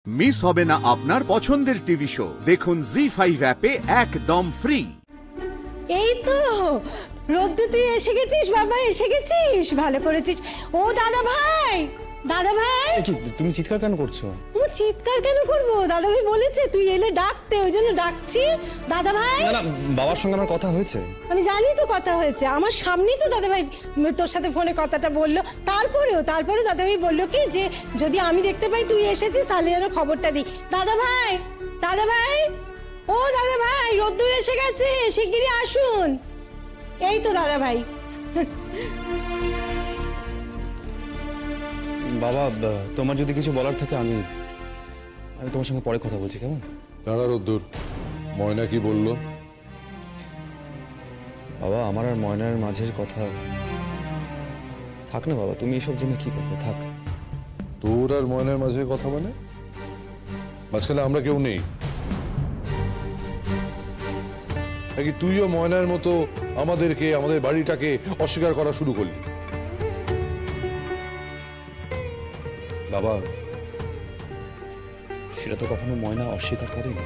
Miss হবে না আপনার পছন্দের টিভি শো। দেখুন জি5 অ্যাপে একদম ফ্রি। এই তো রোদ্দু, তুই এসে গেছিস বাবা, এসে গেছিস, ভালো করেছিস। ও দাদা ভাই, দাদা ভাই। কি তুমি চিৎকার কেন করছো? ও চিৎকার কেন করবো? দাদা ভাই বলেছে তুই এলে ডাকতে, ওই জন্য ডাকছি। দাদা ভাই, না না, বাবার সঙ্গে আমার কথা হয়েছে। আমি জানি তো কথা হয়েছে, আমার সামনেই তো দাদা ভাই তোর সাথে ফোনে কথাটা বললো। তারপরে দাদা ভাই বললো কি যে যদি আমি দেখতে পাই তুই এসেছিস তাহলে যেন খবরটা দিই। দাদা ভাই, দাদা ভাই, ও দাদা ভাই, রোদ্দুর এসে গেছে, শিগগিরই আসুন। এই তো দাদা ভাই। বাবা, তোমার যদি কিছু বলার থাকে আমি তোমার সঙ্গে পরে কথা বলছি, কেমন? দাঁড়া রোদ্দুর, ময়না কি বললো? বাবা, আমার আর ময়নার মাঝের কথা থাক না বাবা, তুমি এসব জেনে কি করবে? থাক। তোর আর ময়নার মাঝে কথা মানে? মাঝখানে আমরা কেউ নেই নাকি? তুইও ময়নার মতো আমাদেরকে, আমাদের বাড়িটাকে অস্বীকার করা শুরু করলি? বাবা, সেটা তো কখনো ময়না অস্বীকার করেনি।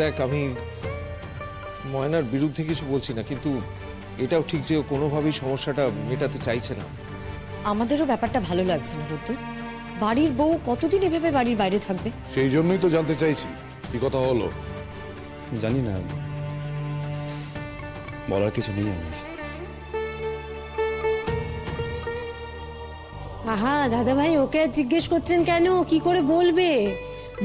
দেখ, আমি ময়নার বিরুদ্ধে কিছু বলছি না, কিন্তু এটাও ঠিক যে ও কোনোভাবেই সমস্যাটা মেটাতে চাইছে না। আমাদেরও ব্যাপারটা ভালো লাগছে না রুদ্র। বাড়ির বউ কতদিন এভাবে বাড়ির বাইরে থাকবে? সেই জন্যই তো জানতে চাইছি কি কথা হলো। জানি না, বলার কিছু নেই আমার। আহা দাদা ভাই, ওকে আর জিজ্ঞেস করছেন কেন? কি করে বলবে?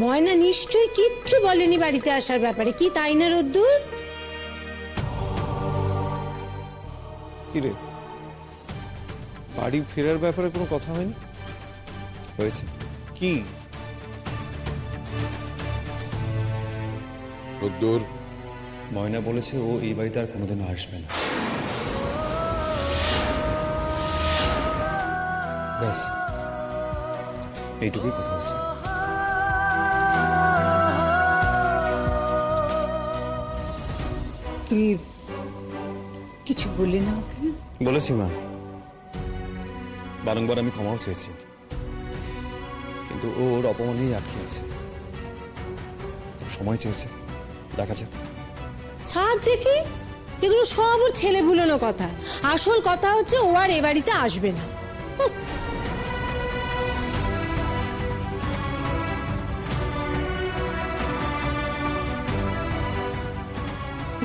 ময়না নিশ্চয়ই কিচ্ছু বলেনি বাড়িতে আসার ব্যাপারে, কি তাই না রোদ্দুর? কিরে, বাড়ি ফেরার ব্যাপারে কোনো কথা হয়নি? হয়েছে। কি? রোদ্দুর, ময়না বলেছে ও এই বাড়িতে আর কোনোদিনও আসবে না। ব্যাস, এইটুকুই কথা হচ্ছে। তুই কিছু বললি না ওকে? বলেছি মা, বারংবার আমি ক্ষমাও চেয়েছি, কিন্তু ওর অপমানেই আটকে আছে। সময় চেয়েছে, দেখা যাক। ছাড় দেখি, এগুলো সব ওর ছেলে ভুলোনো কথা। আসল কথা হচ্ছে ও আর এ বাড়িতে আসবে না।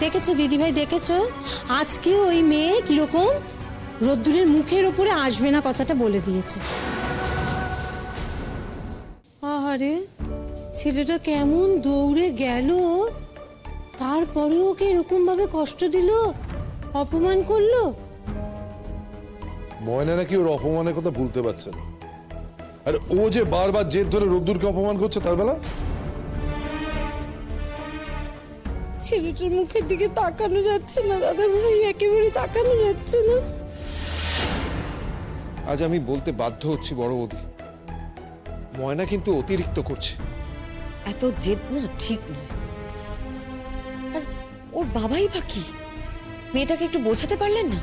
দেখেছো দিদিভাই, দেখেছো আজকে ওই মেয়ে কিরকম রোদ্দুরের মুখের ওপরে আসবে না কথাটা বলে দিয়েছে। আরে ছেলেটা কেমন দৌড়ে গেল, তারপরে ওকে এরকম ভাবে কষ্ট দিল, অপমান করলো। ময়না নাকি ওর অপমানের কথা ভুলতে পারছে না। আর ও যে বারবার জেদ ধরে রোদ্দুরকে অপমান করছে তার বেলা। ছেলেটার মুখের দিকে তাকানো যাচ্ছে না দাদা ভাই, একেবারে তাকানো যাচ্ছে না। আজ আমি বলতে বাধ্য হচ্ছি বড় বৌদি, ময়না কিন্তু অতিরিক্ত করছে। এত জেদ না ঠিক নয়। আর ওর বাবাই বা কি? মেয়েটাকে একটু বোঝাতে পারলেন না?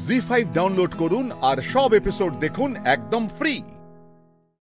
জি5 ডাউনলোড করুন আর সব এপিসোড দেখুন একদম ফ্রি।